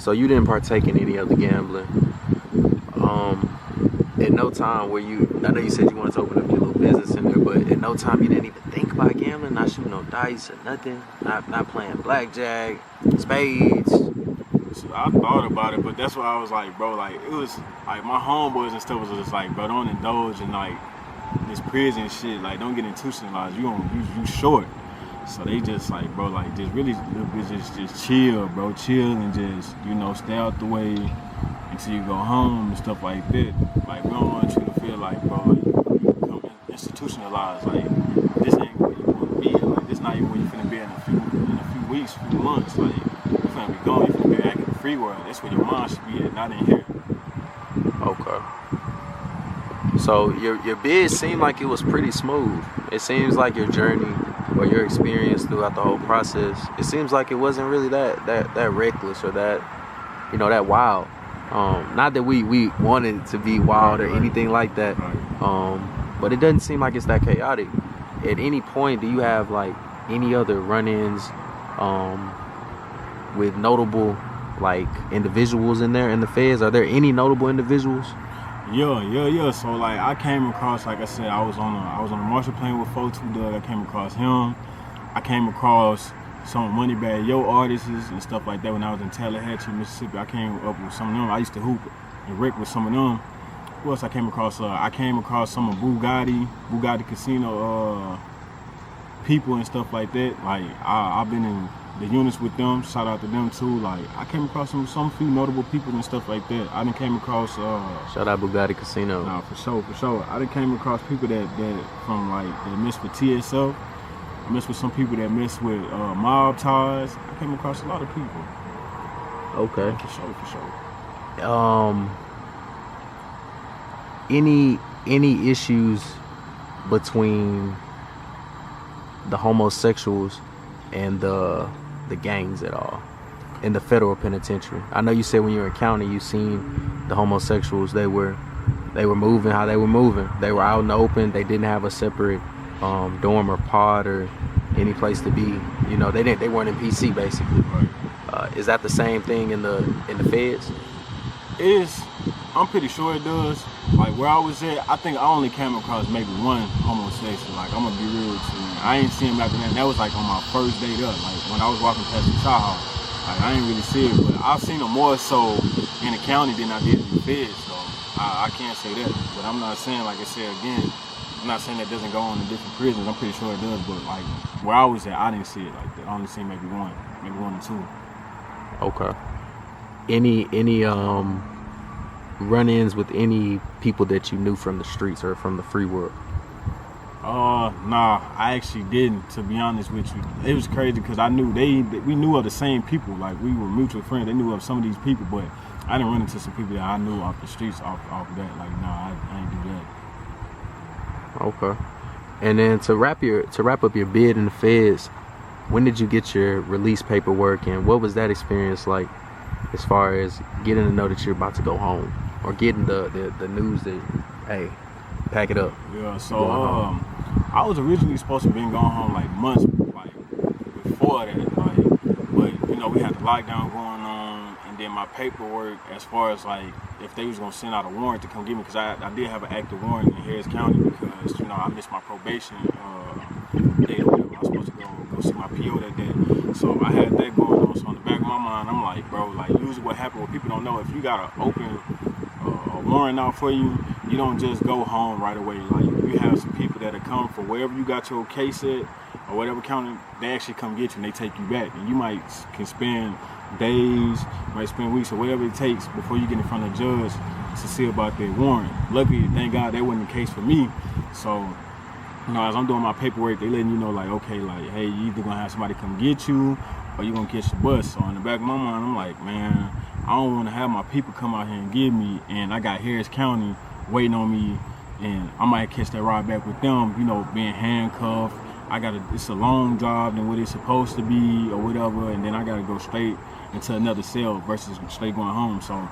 So you didn't partake in any of the gambling. At no time where I know you said you wanted to open up your little business in there, but at no time you didn't even think about gambling, not shooting no dice or nothing, not playing blackjack, spades. So I thought about it, but that's why I was like, bro, like it was like my homeboys and stuff was just like, bro, don't indulge in like this prison shit, like don't get institutionalized. You short. So they just like, bro, like just really just chill, bro, chill and just, stay out the way until you go home and stuff like that. Like we don't want you to feel like, bro, like you become institutionalized. Like this ain't where you want to be. Like this not even where you finna be in a few weeks, few months. Like you finna be gone. You finna be back in the free world. That's where your mind should be at, not in here. Okay. So your bid seemed like it was pretty smooth. It seems like your journey or your experience throughout the whole process, it seems like it wasn't really that reckless or that that wild. Not that we wanted it to be wild or anything like that, but it doesn't seem like it's that chaotic. At any point, do you have like any other run-ins with notable like individuals in there in the feds? Are there any notable individuals? Yeah. So like I came across, like I said, I was on a Marshall plane with 4-2 Doug. I came across him. I came across some Moneybag Yo artists and stuff like that when I was in Tallahatchie, Mississippi. I came up with some of them. I used to hoop and Rick with some of them. Who else I came across? I came across some of Bugatti Casino people and stuff like that. Like I've been in the units with them. Shout out to them too. Like I came across some few notable people and stuff like that. I done came across shout out Bugatti Casino. Nah, for sure. I done came across people that from like that mess with TSF. I mess with some people that mess with mob ties. I came across a lot of people. Okay. For sure. Any issues between the homosexuals and the gangs at all in the federal penitentiary? I know you said when you were in county you seen the homosexuals, they were moving how they were moving. They were out in the open. They didn't have a separate dorm or pod or any place to be. They weren't in PC basically. Is that the same thing in the feds? I'm pretty sure it does. Like where I was at, I think I only came across maybe one homosexual. Like I'm gonna be real with you. I ain't seen him after that. That was like on my first date up. Like when I was walking past the chow house. Like I ain't really see it, but I've seen him more so in the county than I did in the feds. So I can't say that. But I'm not saying, like I said again, I'm not saying that doesn't go on in different prisons. I'm pretty sure it does. But like where I was at, I didn't see it like that. I only seen maybe one or two. Okay. Any run-ins with any people that you knew from the streets or from the free world? Nah, I actually didn't, to be honest with you. It was crazy because I knew we knew of the same people. Like we were mutual friends. They knew of some of these people, but I didn't run into some people that I knew off the streets off of that. Like nah, I ain't do that. Okay. And then to wrap up your bid in the feds, when did you get your release paperwork and what was that experience like as far as getting to know that you're about to go home or getting the news that, hey, pack it up? Yeah, so I was originally supposed to be going home like months like before that, like, but we had the lockdown going on, and then my paperwork as far as like if they was gonna send out a warrant to come get me, because I did have an active warrant in Harris County because I missed my probation date or whatever. I was supposed to go see my PO that day, so I had that going on. So in the back of my mind, I'm like, bro, like usually what happens, what people don't know, if you got an open a warrant out for you, you don't just go home right away. Like you have some people that come for wherever you got your case at or whatever county, they actually come get you and they take you back, and you can spend days, might spend weeks or whatever it takes before you get in front of the judge to see about that warrant. Luckily, thank God that wasn't the case for me. So as I'm doing my paperwork, they letting you know like, okay, like, hey, you either gonna have somebody come get you or you gonna catch the bus. So in the back of my mind, I'm like, man, I don't want to have my people come out here and get me, and I got Harris County waiting on me, and I might catch that ride back with them, being handcuffed. It's a long drive than what it's supposed to be or whatever, and then I gotta go straight into another cell versus straight going home. So,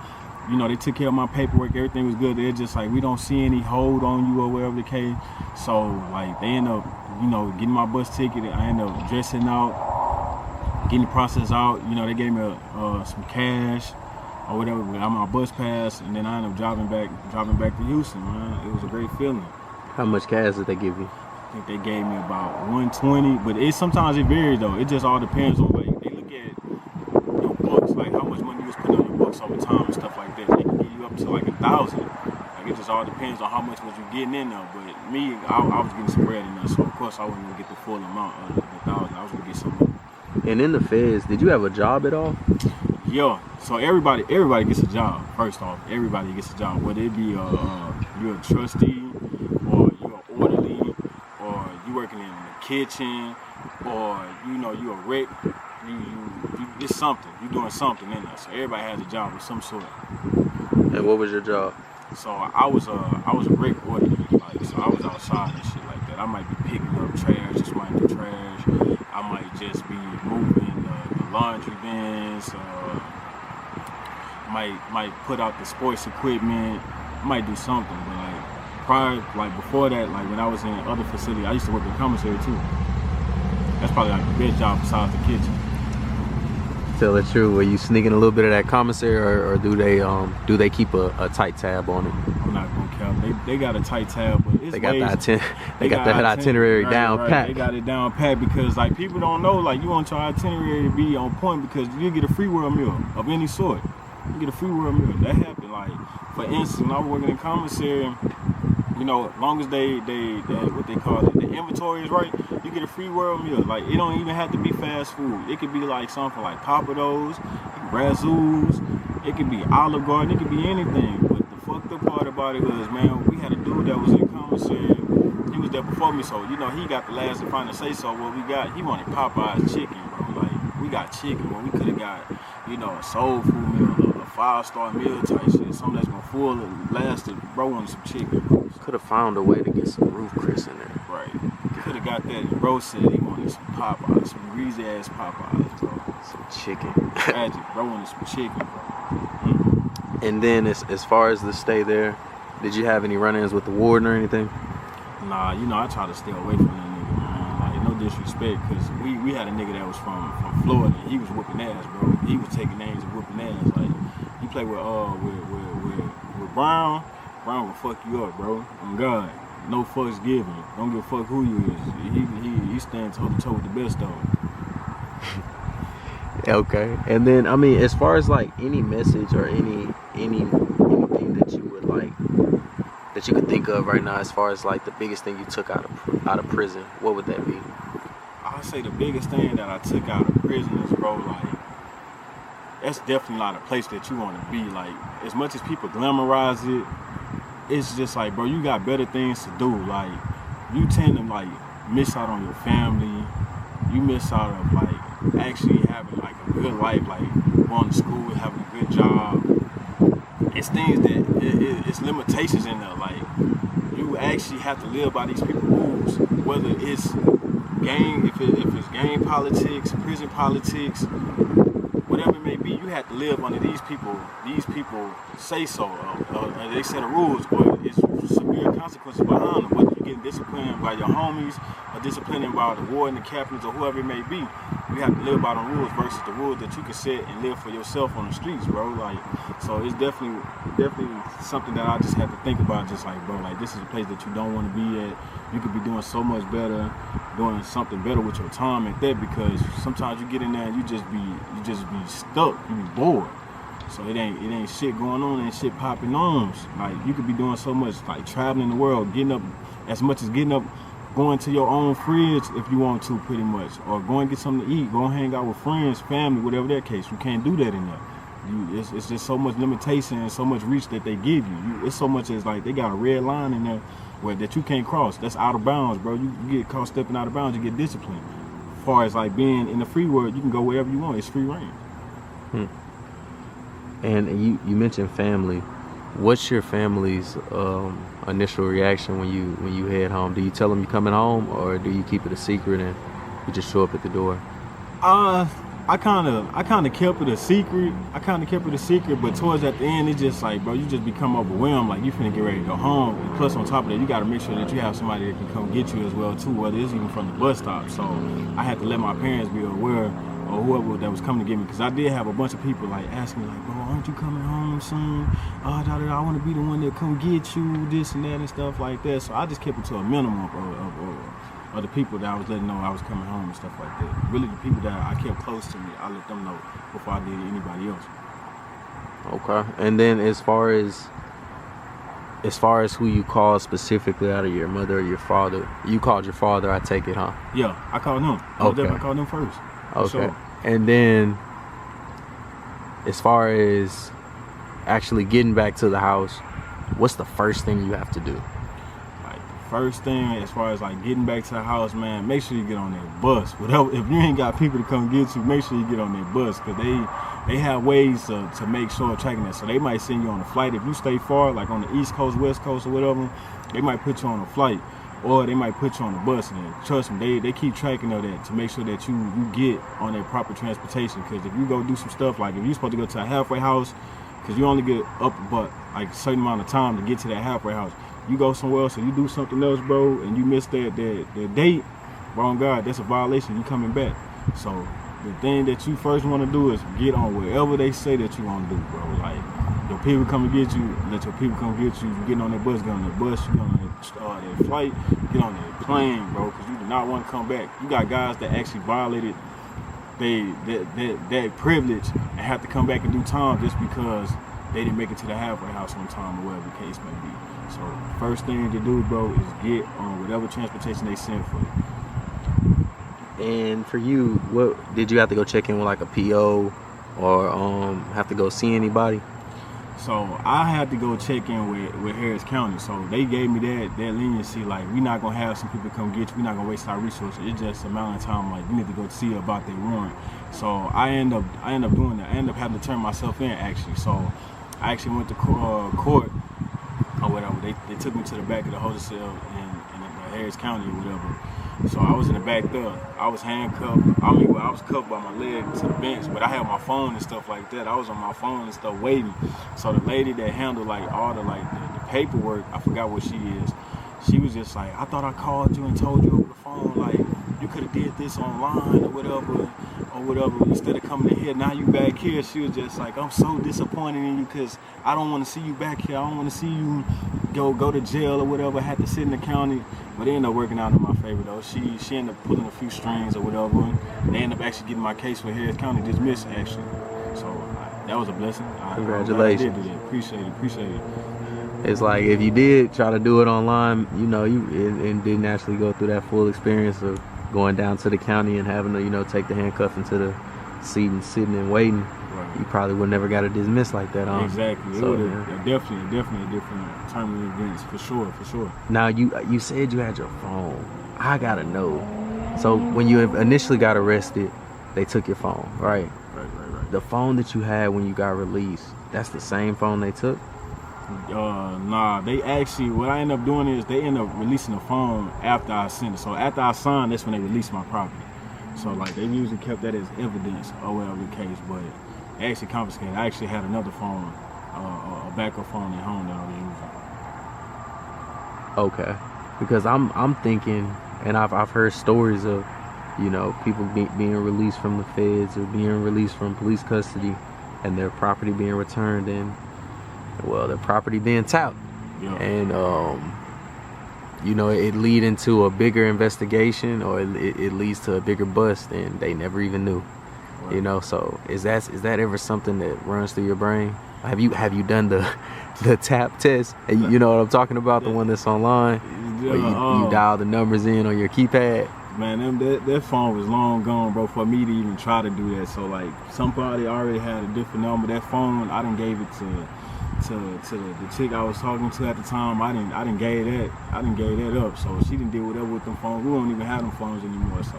they took care of my paperwork, everything was good. They're just like, we don't see any hold on you or whatever the case. So like they end up, getting my bus ticket. I end up dressing out, getting the process out. They gave me some cash. or whatever. I'm on my bus pass, and then I ended up driving back to Houston, man. It was a great feeling. How much cash did they give you? I think they gave me about 120, but sometimes it varies though. It just all depends on like they look at your books, like how much money you was putting on your books over time and stuff like that. They can give you up to like 1,000. Like it just all depends on how much was you getting in there. But me, I was getting some bread in there, so of course I wasn't gonna get the full amount of the 1,000. I was gonna get some. And in the feds, did you have a job at all? Yeah. So everybody gets a job. First off, everybody gets a job. Whether it be you're a trustee, or you're an orderly, or you working in the kitchen, or you're a rec. You it's something. You doing something in there. So everybody has a job of some sort. And what was your job? So I was a rec orderly. Like, so I was outside and shit like that. I might be picking up trash, just might do trash. I might just be moving the laundry bins. Might put out the sports equipment. Might do something. But before that, like when I was in other facilities, I used to work in commissary too. That's probably like the best job besides the kitchen. Tell the truth. Were you sneaking a little bit of that commissary, or do they keep a tight tab on it? I'm not gonna count. They got a tight tab, but it's they got that itinerary down pat. They got it down pat because like people don't know, like you want your itinerary to be on point because you get a free world meal of any sort. You get a free world meal. That happened. Like for instance, when I was working in commissary, as long as they what they call it, the inventory is right, you get a free world meal. Like it don't even have to be fast food. It could be like something like Papados, Razzoos, it could be Olive Garden, it could be anything. But the fucked up part about it was, man, we had a dude that was in commissary. He was there before me, so he got the last and final say so. What we got, he wanted Popeye's chicken, bro. Like we got chicken when we could have got, a soul food meal, a 5-star meal type shit, something that's gonna full and lasted. Bro wanted some chicken, bro. Could have found a way to get some roof Chris in there. Right. Could have got that. And bro said he wanted some Popeyes, some greasy ass Popeyes, bro. Some chicken. Tragic. Bro wanted some chicken, bro. And then as far as the stay there, did you have any run-ins with the warden or anything? Nah, I try to stay away from that nigga, man. Like, no disrespect, because we had a nigga that was from Florida, and he was whooping ass, bro. He was taking names and whooping ass. Like, he played with Brown. Brown will fuck you up, bro. On God. No fucks given. Don't give a fuck who you is. He stands toe to toe with the best of them. Okay. And then as far as like any message or anything that you would like that you could think of right now, as far as like the biggest thing you took out of prison, what would that be? I'd say the biggest thing that I took out of prison is, bro, like that's definitely not a place that you want to be. Like, as much as people glamorize it, it's just like, bro, you got better things to do. Like, you tend to like miss out on your family. You miss out on like actually having like a good life, like going to school, having a good job. It's things that it's limitations in there. Like, you actually have to live by these people's rules, whether it's if it's gang politics, prison politics, whatever it may be. You have to live under these people. These people say so. They set the rules, but it's severe consequences behind them. Whether you're getting disciplined by your homies or disciplined by the warden, the captains, or whoever it may be, you have to live by the rules versus the rules that you can set and live for yourself on the streets, bro. Like, so it's definitely something that I just have to think about. Just like, bro, like this is a place that you don't want to be at. You could be doing so much better, doing something better with your time at that, because sometimes you get in there and you just be stuck, you be bored. So it ain't shit going on, ain't shit popping on. Like, you could be doing so much, like traveling the world, getting up, going to your own fridge if you want to, pretty much, or go and get something to eat, go and hang out with friends, family, whatever that case. You can't do that in there. It's just so much limitation and so much reach that they give you. It's so much as like they got a red line in there that you can't cross. That's out of bounds, bro. You get caught stepping out of bounds, you get disciplined. As far as like being in the free world, you can go wherever you want. It's free reign. And you mentioned family. What's your family's initial reaction when you head home? Do you tell them you're coming home, or do you keep it a secret and you just show up at the door? I kind of kept it a secret. But towards at the end, it's just like, bro, you just become overwhelmed. Like, you finna get ready to go home. And plus, on top of that, you got to make sure that you have somebody that can come get you as well too, whether it's even from the bus stop. So I had to let my parents be aware or whoever that was coming to get me, because I did have a bunch of people like asking me like, bro, aren't you coming home soon? I want to be the one that come get you, this and that and stuff like that. So I just kept it to a minimum of the people that I was letting know I was coming home and stuff like that. Really, the people that I kept close to me, I let them know before I did anybody else. Okay. And then as far as who you called specifically out of your mother or your father, you called your father, I take it, huh? Yeah, I called him. Okay. I called him first. Okay. Sure. And then as far as actually getting back to the house, what's the first thing you have to do? Like the first thing, as far as like getting back to the house, man, make sure you get on that bus. Whatever, if you ain't got people to come get you, make sure you get on that bus, because they have ways to make sure of tracking that. So they might send you on a flight. If you stay far, like on the East Coast, West Coast, or whatever, they might put you on a flight, or they might put you on a bus. And trust me, they keep tracking of that to make sure that you get on that proper transportation. Because if you go do some stuff, like if you're supposed to go to a halfway house, because you only get up but like a certain amount of time to get to that halfway house. You go somewhere else, so you do something else, bro, and you miss that date, bro, on God, that's a violation. You coming back. So the thing that you first want to do is get on wherever they say that you want to do, bro. Like, your people come to get you, let your people come get you. You get on that bus, get on that bus, you get on that flight, get on that plane, bro, because you do not want to come back. You got guys that actually violated that privilege and have to come back and do time just because they didn't make it to the halfway house on time or whatever the case may be. So first thing to do, bro, is get on whatever transportation they send for you. And for you, what did you have to go check in with like a PO or have to go see anybody? So I had to go check in with Harris County. So they gave me that leniency, like we're not gonna have some people come get you, we're not gonna waste our resources. It's just a amount of time like you need to go see about their warrant. So I end up doing that. I end up having to turn myself in actually. So I actually went to court or whatever. They took me to the back of the holding cell in Harris County or whatever. So I was in the back there. I was handcuffed. I was cuffed by my leg to the bench, but I had my phone and stuff like that. I was on my phone and stuff waiting. So the lady that handled like all the paperwork, I forgot what she is. She was just like, I thought I called you and told you over the phone, like you could have did this online or whatever, instead of coming in here. Now you back here. She was just like, I'm so disappointed in you because I don't want to see you back here. I don't want to see you go to jail or whatever. Had to sit in the county, but it ended up working out in my favor though. She ended up pulling a few strings or whatever, and they ended up actually getting my case with Harris County dismissed actually. So that was a blessing. Congratulations. I did it. Appreciate it. It's like if you did try to do it online, you know, and didn't actually go through that full experience of going down to the county and having to, you know, take the handcuff into the seat and sitting and waiting, right, you probably would never got it dismissed like that, huh? Exactly. So, it would have definitely a different turn of events for sure. Now you said you had your phone. I gotta know. So when you initially got arrested, they took your phone, right? Right. The phone that you had when you got released, that's the same phone they took? Nah, they actually, what I end up doing is they end up releasing the phone after I sent it. So after I signed, that's when they released my property. So like they usually kept that as evidence or whatever the case, but they actually confiscated. I actually had another phone, a backup phone at home that I was using. Okay, because I'm thinking, and I've heard stories of, you know, people being released from the feds or being released from police custody and their property being returned and, well, their property being tapped. Yeah. And you know, it lead into a bigger investigation or it leads to a bigger bust and they never even knew. Right. You know, so is that ever something that runs through your brain? Have you done the tap test? You know what I'm talking about, the one that's online, where you dial the numbers in on your keypad? Man, that phone was long gone, bro, for me to even try to do that. So like somebody already had a different number. That phone, I done gave it to the chick I was talking to at the time. I didn't gave that up. So she didn't do whatever with them phones. We don't even have them phones anymore. So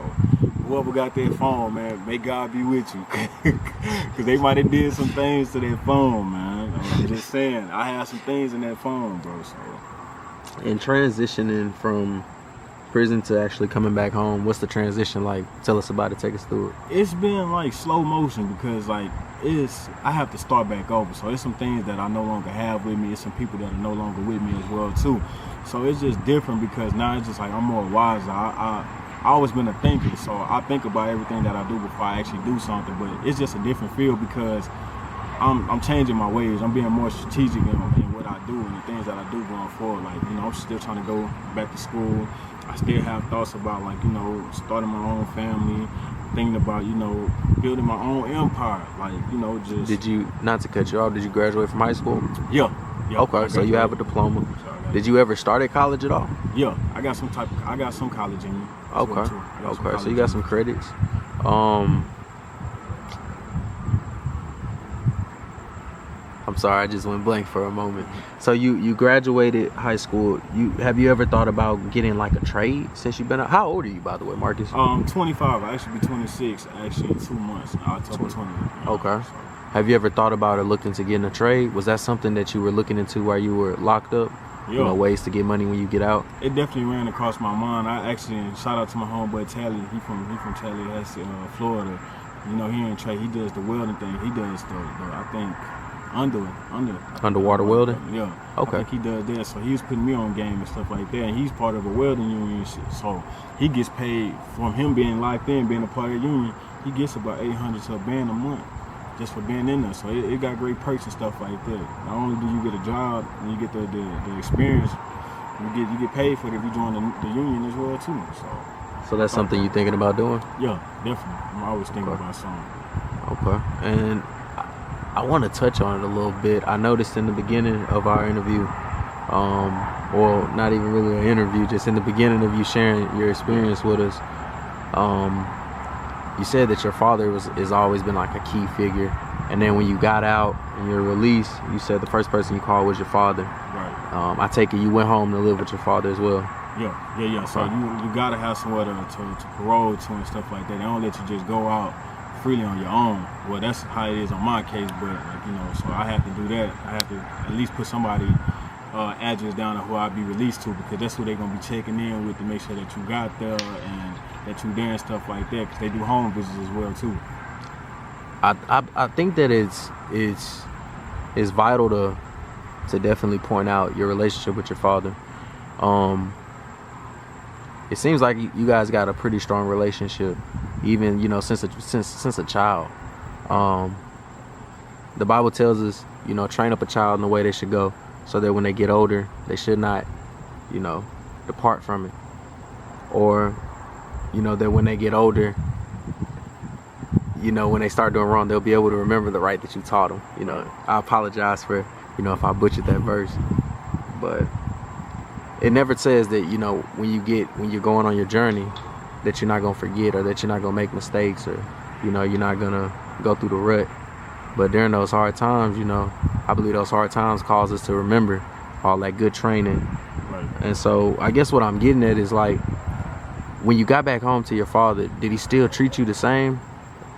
whoever got that phone, man, may God be with you, because they might have did some things to that phone, man. I'm just saying, I had some things in that phone, bro. So and transitioning from prison to actually coming back home, what's the transition like? Tell us about it. Take us through it. It's been like slow motion because like I have to start back over. So it's some things that I no longer have with me. It's some people that are no longer with me as well too. So it's just different because now it's just like I'm more wiser. always been a thinker, so I think about everything that I do before I actually do something. But it's just a different field because I'm changing my ways. I'm being more strategic in what I do and the things that I do going forward. Like, you know, I'm still trying to go back to school. I still have thoughts about, like, you know, starting my own family, thinking about, you know, building my own empire. Like, you know, just. Did you, not to cut you off, did you graduate from high school? Yeah. Okay, so you have a diploma. Did you ever start at college at all? Yeah, I got some college in me. Okay. So you got some credits. I'm sorry, I just went blank for a moment. So you graduated high school. Have you ever thought about getting like a trade since you've been out? How old are you, by the way, Marcus? 25. I actually be 26 actually in 2 months. October 20. Okay. So. Have you ever thought about or looked into getting a trade? Was that something that you were looking into while you were locked up? Yeah. You know, ways to get money when you get out? It definitely ran across my mind. I actually, shout out to my homeboy Tally. He from Tallahassee, Florida. You know, he ain't trade. He does the welding thing. He does the I think underwater welding. Yeah. Okay. I think he does that. So he was putting me on game and stuff like that. And he's part of a welding union. So he gets paid from him being locked in, being a part of the union. He gets about $800 to $1,000 a month just for being in there. So it got great perks and stuff like that. Not only do you get a job and you get the experience, you get paid for it if you join the union as well too. So that's something you're thinking about doing? Yeah, definitely. I'm always thinking about something. Okay. And I want to touch on it a little bit. I noticed in the beginning of our interview, well, not even really an interview, just in the beginning of you sharing your experience with us, you said that your father has always been like a key figure, and then when you got out and you're released, you said the first person you called was your father. Right. I take it you went home to live with your father as well. Yeah. So you gotta have somewhere to parole to and stuff like that. They don't let you just go out freely on your own. Well, that's how it is on my case, but like, you know, so I have to do that. I have to at least put somebody address down of who I'll be released to, because that's who they're gonna be checking in with to make sure that you got there and that you there and stuff like that, because they do home visits as well too. I think that it's vital to definitely point out your relationship with your father. It seems like you guys got a pretty strong relationship, even, you know, since a child. The Bible tells us, you know, train up a child in the way they should go, so that when they get older, they should not, you know, depart from it. Or, you know, that when they get older, you know, when they start doing wrong, they'll be able to remember the right that you taught them. You know, I apologize for, you know, if I butchered that verse, but it never says that, you know, when you're going on your journey, that you're not gonna forget, or that you're not gonna make mistakes, or, you know, you're not gonna go through the rut. But during those hard times, you know, I believe those hard times cause us to remember all that good training. Right. And so I guess what I'm getting at is, like, when you got back home to your father, did he still treat you the same?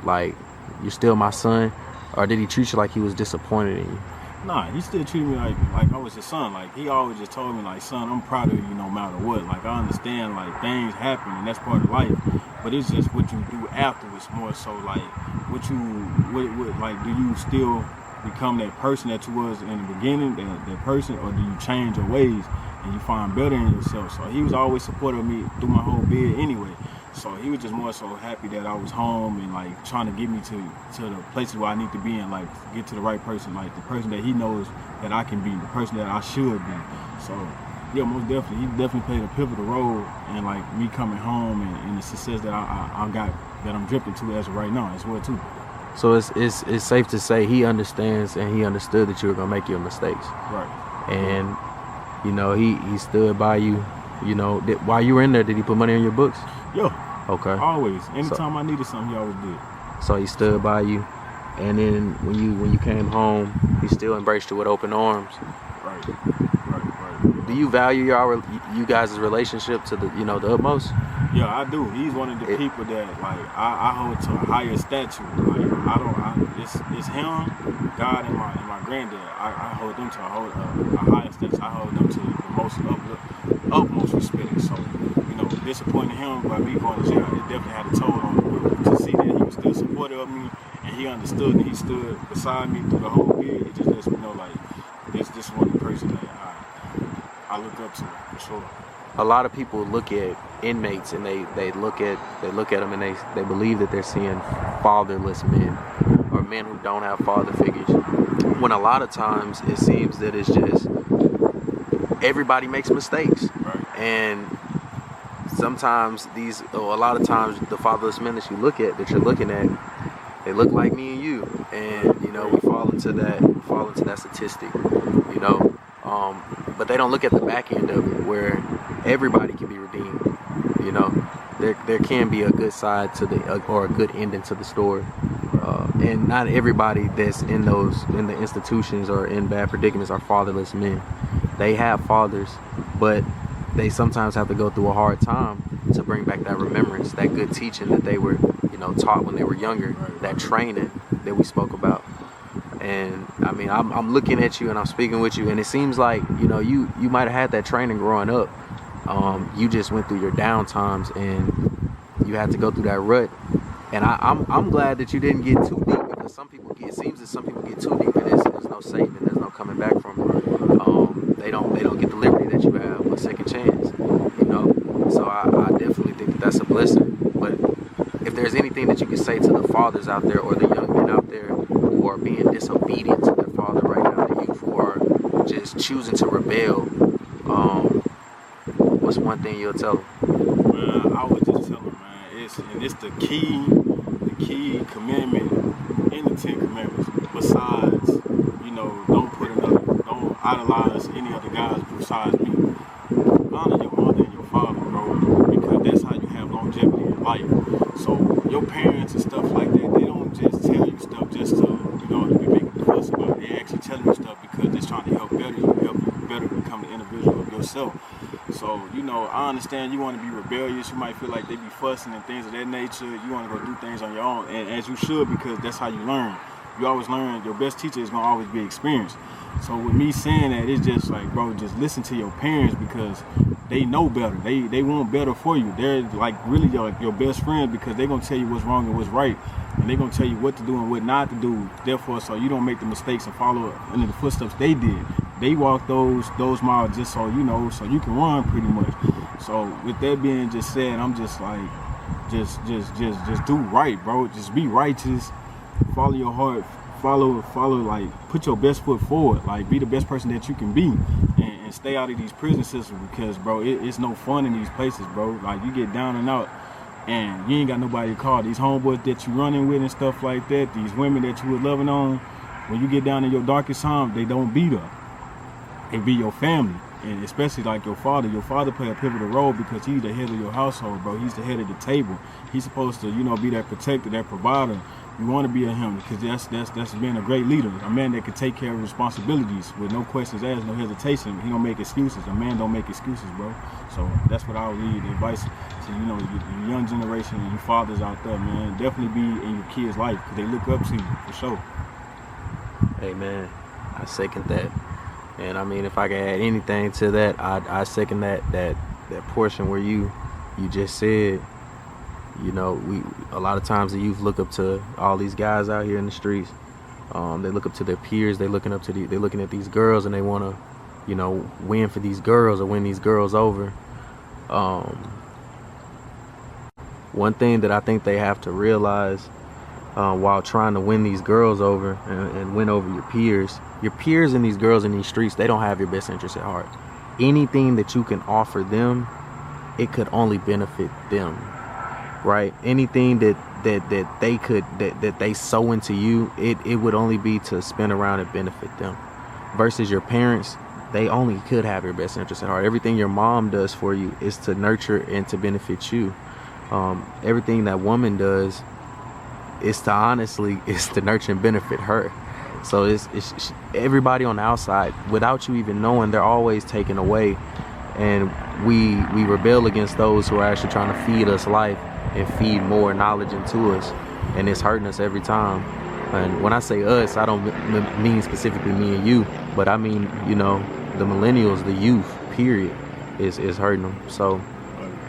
Like, you're still my son? Or did he treat you like he was disappointed in you? Nah, he still treated me like I was his son. Like, he always just told me, like, son, I'm proud of you no matter what. Like, I understand, like, things happen and that's part of life, but it's just what you do afterwards more so. Like, what like, do you still become that person that you was in the beginning, that person, or do you change your ways and you find better in yourself? So he was always supportive of me through my whole bid anyway. So he was just more so happy that I was home and, like, trying to get me to the places where I need to be and, like, get to the right person, like the person that he knows that I can be, the person that I should be. So yeah, most definitely, he definitely played a pivotal role in, like, me coming home and the success that I got, that I'm drifting to as of right now as well too. So it's safe to say he understands and he understood that you were gonna make your mistakes. Right. And, you know, he stood by you. You know, while you were in there, did he put money on your books? Yeah. Okay. Always. Anytime I needed something, he always did. So he stood by you, and then when you came home, he still embraced you with open arms. Right. Do you value you guys' relationship to the utmost? Yeah, I do. He's one of the people that, like, I hold to a higher statue. Like, it's him, God, and my granddad. I hold them to a higher statue. I hold them to the most utmost respect. So, you know, disappointing him by me going to jail, it definitely had a toll on him. To see that he was still supportive of me and he understood and he stood beside me through the whole bid, it just lets me know, like, this one person that I look up to, for sure. a lot of people look at inmates and they look at them and they believe that they're seeing fatherless men or men who don't have father figures. When a lot of times it seems that it's just everybody makes mistakes, Right. and sometimes a lot of times the fatherless men that you're looking at, they look like me and you, and you know we fall into that statistic, you know. But they don't look at the back end of it, where everybody can be redeemed. You know, there can be a good side to or a good ending to the story, and not everybody that's in the institutions or in bad predicaments are fatherless men. They have fathers, but they sometimes have to go through a hard time to bring back that remembrance, that good teaching that they were, you know, taught when they were younger, that training that we spoke about. And I mean, I'm looking at you and I'm speaking with you, and it seems like, you know, you might have had that training growing up. You just went through your down times and you had to go through that rut. And I'm glad that you didn't get too deep, because it seems that some people get too deep in this, and there's no saving, there's no coming back from it. They don't get the liberty that you have, a second chance, you know. So I definitely think that that's a blessing. But if there's anything that you can say to the fathers out there or the young men out there who are being disobedient to their father right now, the youth who are just choosing to rebel, what's one thing you'll tell them? Well, I would just tell them, man, it's the key commandment in the 10 commandments. Besides, you know, don't idolize any other guys besides me. Honor your mother and your father, bro, because that's how you have longevity in life. So your parents and stuff like that, they don't just tell you stuff just to, you know, to be making a fuss about it. They actually telling you stuff because they're trying to help you better become the individual of yourself. So, you know, I understand you want to be rebellious. You might feel like they be fussing and things of that nature. You want to go do things on your own, and as you should, because that's how you learn. You always learn. Your best teacher is going to always be experienced. So with me saying that, it's just like, bro, just listen to your parents, because they know better. They want better for you. They're like really your best friends, because they're going to tell you what's wrong and what's right. And they're going to tell you what to do and what not to do. Therefore, so you don't make the mistakes and follow in the footsteps they did. They walk those miles just so you know, so you can run pretty much. So with that being just said, I'm just like, just do right, bro. Just be righteous. Follow your heart. Follow. Like, put your best foot forward. Like, be the best person that you can be, and stay out of these prison systems, because, bro, it's no fun in these places, bro. Like, you get down and out, and you ain't got nobody to call. These homeboys that you running with and stuff like that, these women that you was loving on, when you get down in your darkest time, they don't be there. They be your family, and especially like your father. Your father play a pivotal role, because he's the head of your household, bro. He's the head of the table. He's supposed to, you know, be that protector, that provider. You want to be a him, because that's being a great leader, a man that can take care of responsibilities with no questions asked, no hesitation. He don't make excuses. A man don't make excuses, bro. So that's what I would leave advice to, you know, your young generation and you fathers out there, man. Definitely be in your kids' life, because they look up to you for sure. Hey, man, I second that. And I mean, if I can add anything to that, I second that portion where you just said, you know, a lot of times the youth look up to all these guys out here in the streets. They look up to their peers. They're looking at these girls, and they want to, you know, win for these girls or win these girls over. One thing that I think they have to realize while trying to win these girls over and win over your peers and these girls in these streets, they don't have your best interest at heart. Anything that you can offer them, it could only benefit them, right? Anything that they sow into you, it would only be to spin around and benefit them. Versus your parents, they only could have your best interest at heart. Everything your mom does for you is to nurture and to benefit you. Everything that woman does is to nurture and benefit her. So it's everybody on the outside, without you even knowing, they're always taken away. And we rebel against those who are actually trying to feed us life and feed more knowledge into us, and it's hurting us every time. And when I say us, I don't mean specifically me and you, but I mean, you know, the millennials, the youth, period, is hurting them. So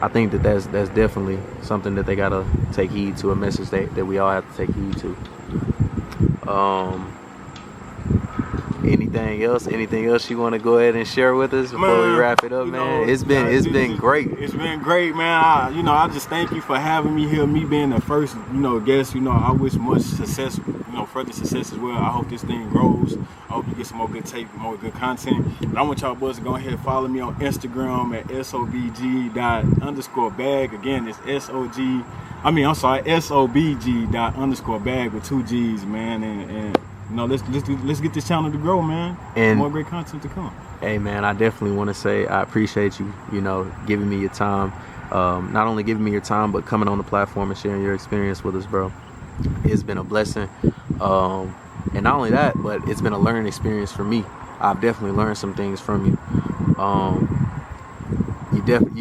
I think that's definitely something that they gotta take heed to, a message that we all have to take heed to. Anything else you want to go ahead and share with us before we wrap it up, man? It's been great. It's been great, man. I just thank you for having me here. Me being the first, guest. I wish much success, further success as well. I hope this thing grows. I hope you get some more good tape, more good content. But I want y'all boys to go ahead and follow me on Instagram at sobg._bag. Again, it's sobg._bag with 2 G's, man. And let's get this channel to grow, man. And more great content to come. Hey, man, I definitely want to say I appreciate you, giving me your time. Not only giving me your time, but coming on the platform and sharing your experience with us, bro. It's been a blessing. And not only that, but it's been a learning experience for me. I've definitely learned some things from you.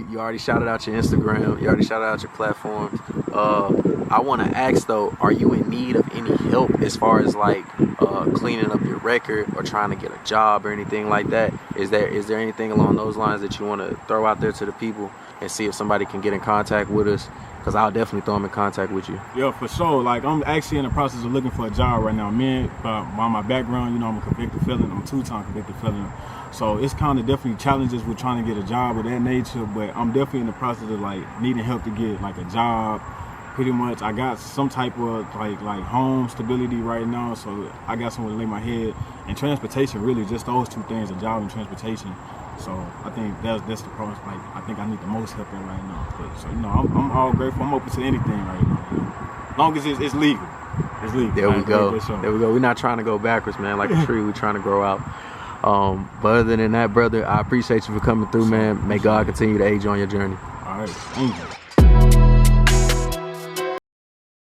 You already shouted out your Instagram. You already shouted out your platforms. I want to ask though, are you in need of any help as far as like cleaning up your record or trying to get a job or anything like that? Is there anything along those lines that you want to throw out there to the people and see if somebody can get in contact with us? Because I'll definitely throw them in contact with you. Yeah, for sure. Like, I'm actually in the process of looking for a job right now. By my background, I'm a convicted felon. I'm a 2-time convicted felon. So it's kind of definitely challenges with trying to get a job of that nature. But I'm definitely in the process of like needing help to get like a job. Pretty much, I got some type of like home stability right now. So I got somewhere to lay my head. And transportation, really, just those 2 things: a job and transportation. So I think that's the process. Like, I think I need the most help in right now. But, so I'm all grateful. I'm open to anything right now. As long as it's legal. It's legal. There we go. We're not trying to go backwards, man. Like a tree, we're trying to grow out. But other than that, brother, I appreciate you for coming through, man. May God continue to aid you on your journey. All right. Thank you.